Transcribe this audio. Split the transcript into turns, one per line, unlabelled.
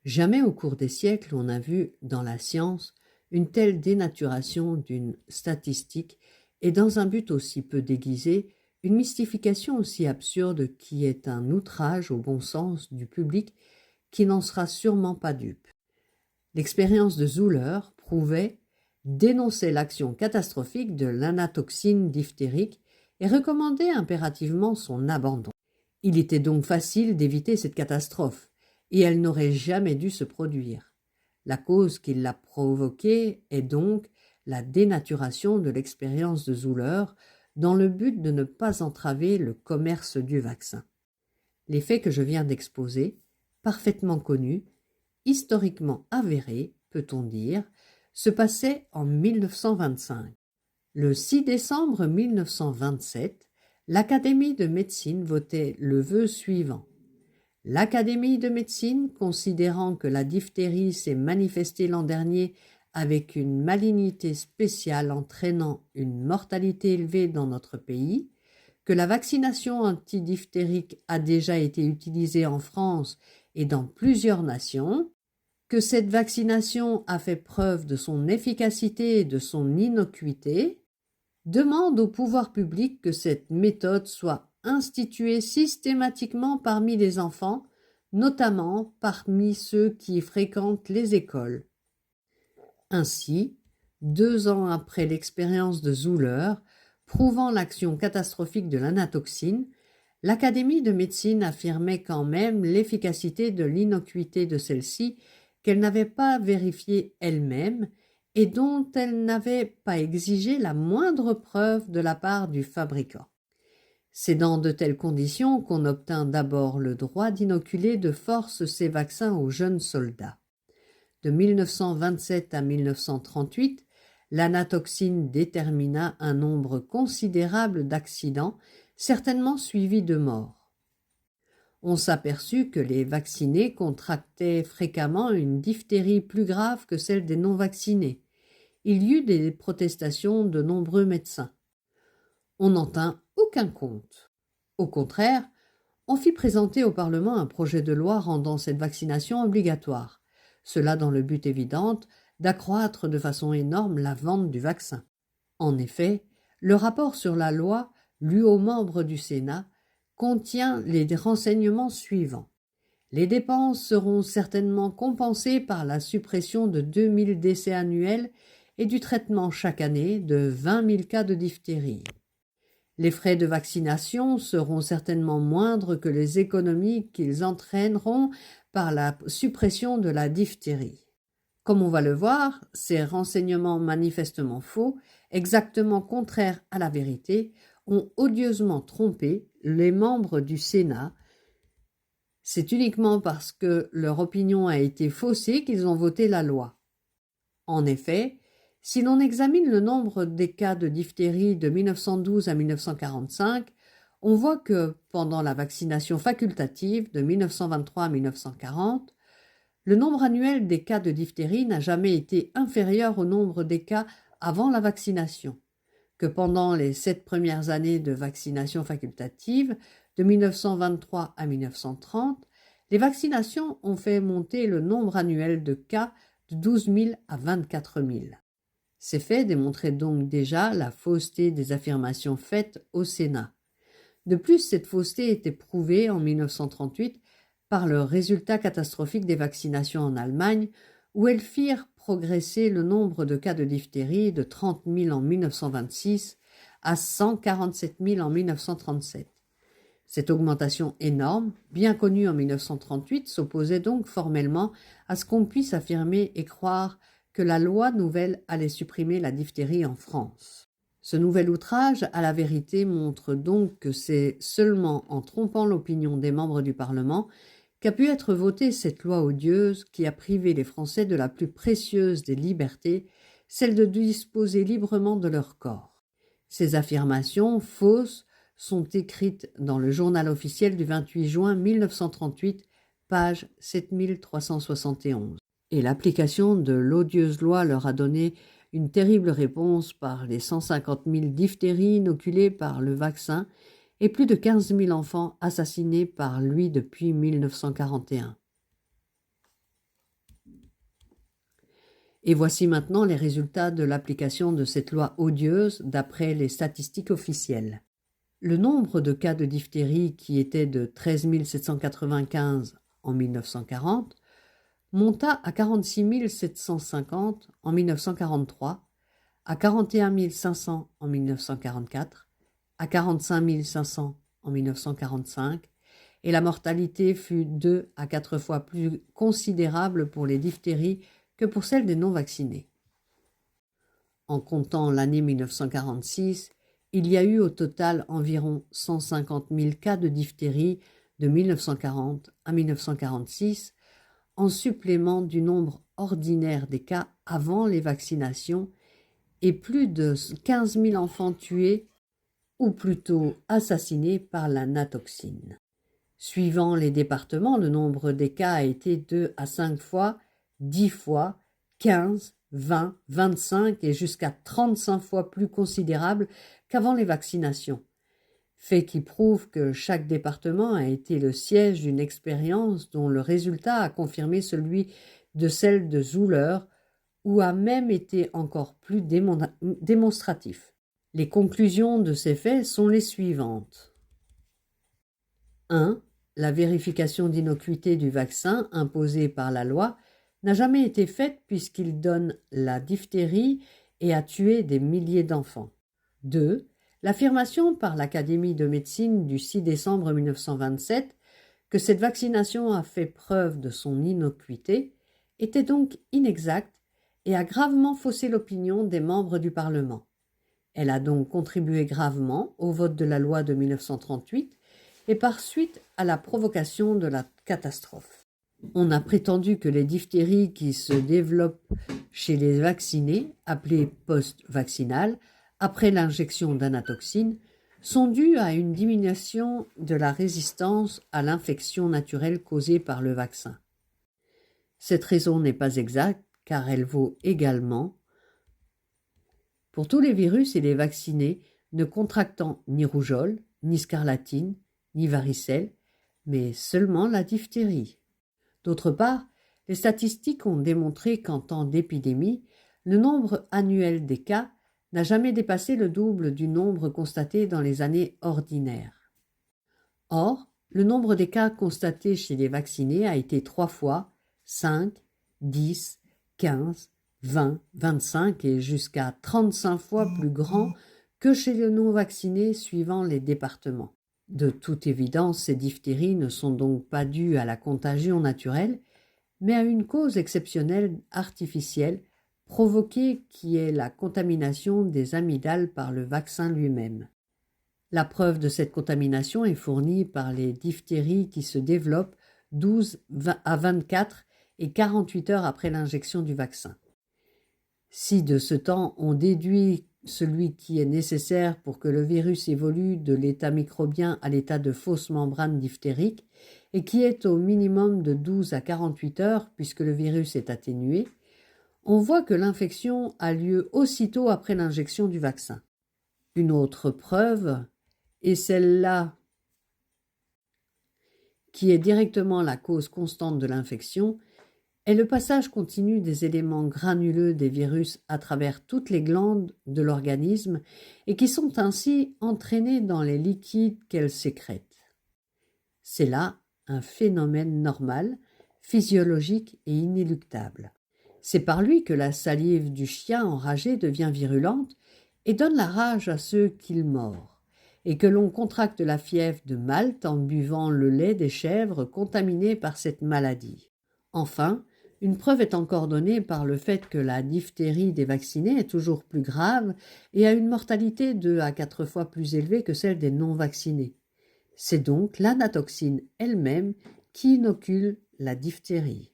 Jamais au cours des siècles on n'a vu dans la science une telle dénaturation d'une statistique et dans un but aussi peu déguisé, une mystification aussi absurde qui est un outrage au bon sens du public qui n'en sera sûrement pas dupe. L'expérience de Zuller prouvait, dénonçait l'action catastrophique de l'anatoxine diphtérique et recommandait impérativement son abandon. Il était donc facile d'éviter cette catastrophe, et elle n'aurait jamais dû se produire. La cause qui l'a provoquée est donc la dénaturation de l'expérience de Zuller dans le but de ne pas entraver le commerce du vaccin. Les faits que je viens d'exposer, parfaitement connus, historiquement avérés, peut-on dire, se passaient en 1925. Le 6 décembre 1927, l'Académie de médecine votait le vœu suivant. L'Académie de médecine, considérant que la diphtérie s'est manifestée l'an dernier avec une malignité spéciale entraînant une mortalité élevée dans notre pays, que la vaccination antidiphtérique a déjà été utilisée en France et dans plusieurs nations, que cette vaccination a fait preuve de son efficacité et de son innocuité, demande au pouvoir public que cette méthode soit instituée systématiquement parmi les enfants, notamment parmi ceux qui fréquentent les écoles. Ainsi, 2 ans après l'expérience de Zuller, prouvant l'action catastrophique de l'anatoxine, l'Académie de médecine affirmait quand même l'efficacité de l'innocuité de celle-ci qu'elle n'avait pas vérifiée elle-même et dont elle n'avait pas exigé la moindre preuve de la part du fabricant. C'est dans de telles conditions qu'on obtint d'abord le droit d'inoculer de force ces vaccins aux jeunes soldats. De 1927 à 1938, l'anatoxine détermina un nombre considérable d'accidents, certainement suivis de morts. On s'aperçut que les vaccinés contractaient fréquemment une diphtérie plus grave que celle des non-vaccinés. Il y eut des protestations de nombreux médecins. On n'en tint aucun compte. Au contraire, on fit présenter au Parlement un projet de loi rendant cette vaccination obligatoire, cela dans le but évident d'accroître de façon énorme la vente du vaccin. En effet, le rapport sur la loi, lu aux membres du Sénat, contient les renseignements suivants. Les dépenses seront certainement compensées par la suppression de 2000 décès annuels et du traitement chaque année de 20 000 cas de diphtérie. Les frais de vaccination seront certainement moindres que les économies qu'ils entraîneront par la suppression de la diphtérie. Comme on va le voir, ces renseignements manifestement faux, exactement contraires à la vérité, ont odieusement trompé les membres du Sénat. C'est uniquement parce que leur opinion a été faussée qu'ils ont voté la loi. En effet, si l'on examine le nombre des cas de diphtérie de 1912 à 1945, on voit que, pendant la vaccination facultative de 1923 à 1940, le nombre annuel des cas de diphtérie n'a jamais été inférieur au nombre des cas avant la vaccination, que pendant les 7 premières années de vaccination facultative, de 1923 à 1930, les vaccinations ont fait monter le nombre annuel de cas de 12 000 à 24 000. Ces faits démontraient donc déjà la fausseté des affirmations faites au Sénat. De plus, cette fausseté était prouvée en 1938 par le résultat catastrophique des vaccinations en Allemagne, où elles firent progresser le nombre de cas de diphtérie de 30 000 en 1926 à 147 000 en 1937. Cette augmentation énorme, bien connue en 1938, s'opposait donc formellement à ce qu'on puisse affirmer et croire que la loi nouvelle allait supprimer la diphtérie en France. Ce nouvel outrage à la vérité montre donc que c'est seulement en trompant l'opinion des membres du Parlement qu'a pu être votée cette loi odieuse qui a privé les Français de la plus précieuse des libertés, celle de disposer librement de leur corps. Ces affirmations fausses sont écrites dans le journal officiel du 28 juin 1938, page 7371. Et l'application de l'odieuse loi leur a donné une terrible réponse par les 150 000 diphtéries inoculées par le vaccin et plus de 15 000 enfants assassinés par lui depuis 1941. Et voici maintenant les résultats de l'application de cette loi odieuse d'après les statistiques officielles. Le nombre de cas de diphtérie, qui était de 13 795 en 1940, monta à 46 750 en 1943, à 41 500 en 1944, à 45 500 en 1945, et la mortalité fut 2 à 4 fois plus considérable pour les diphtéries que pour celle des non-vaccinés. En comptant l'année 1946, il y a eu au total environ 150 000 cas de diphtérie de 1940 à 1946, en supplément du nombre ordinaire des cas avant les vaccinations, et plus de 15 000 enfants tués ou plutôt assassinés par la natoxine. Suivant les départements, le nombre des cas a été 2 à 5 fois, 10 fois, 15, 20, 25 et jusqu'à 35 fois plus considérable qu'avant les vaccinations. Fait qui prouve que chaque département a été le siège d'une expérience dont le résultat a confirmé celui de celle de Zuller, ou a même été encore plus démonstratif. Les conclusions de ces faits sont les suivantes. 1. La vérification d'innocuité du vaccin imposée par la loi n'a jamais été faite puisqu'il donne la diphtérie et a tué des milliers d'enfants. 2. L'affirmation par l'Académie de médecine du 6 décembre 1927 que cette vaccination a fait preuve de son innocuité était donc inexacte et a gravement faussé l'opinion des membres du Parlement. Elle a donc contribué gravement au vote de la loi de 1938 et par suite à la provocation de la catastrophe. On a prétendu que les diphtéries qui se développent chez les vaccinés, appelées post-vaccinales, après l'injection d'anatoxine, sont dues à une diminution de la résistance à l'infection naturelle causée par le vaccin. Cette raison n'est pas exacte car elle vaut également pour tous les virus et les vaccinés ne contractant ni rougeole, ni scarlatine, ni varicelle, mais seulement la diphtérie. D'autre part, les statistiques ont démontré qu'en temps d'épidémie, le nombre annuel des cas n'a jamais dépassé le double du nombre constaté dans les années ordinaires. Or, le nombre des cas constatés chez les vaccinés a été 3 fois, 5, 10, 15, 20, 25 et jusqu'à 35 fois plus grand que chez les non-vaccinés suivant les départements. De toute évidence, ces diphtéries ne sont donc pas dues à la contagion naturelle, mais à une cause exceptionnelle artificielle provoquée qui est la contamination des amygdales par le vaccin lui-même. La preuve de cette contamination est fournie par les diphtéries qui se développent 12 à 24 et 48 heures après l'injection du vaccin. Si de ce temps on déduit celui qui est nécessaire pour que le virus évolue de l'état microbien à l'état de fausse membrane diphtérique et qui est au minimum de 12 à 48 heures puisque le virus est atténué, on voit que l'infection a lieu aussitôt après l'injection du vaccin. Une autre preuve est celle-là qui est directement la cause constante de l'infection, est le passage continu des éléments granuleux des virus à travers toutes les glandes de l'organisme et qui sont ainsi entraînés dans les liquides qu'elles sécrètent. C'est là un phénomène normal, physiologique et inéluctable. C'est par lui que la salive du chien enragé devient virulente et donne la rage à ceux qu'il mord, et que l'on contracte la fièvre de Malte en buvant le lait des chèvres contaminées par cette maladie. Enfin, une preuve est encore donnée par le fait que la diphtérie des vaccinés est toujours plus grave et a une mortalité 2 à 4 fois plus élevée que celle des non-vaccinés. C'est donc l'anatoxine elle-même qui inocule la diphtérie.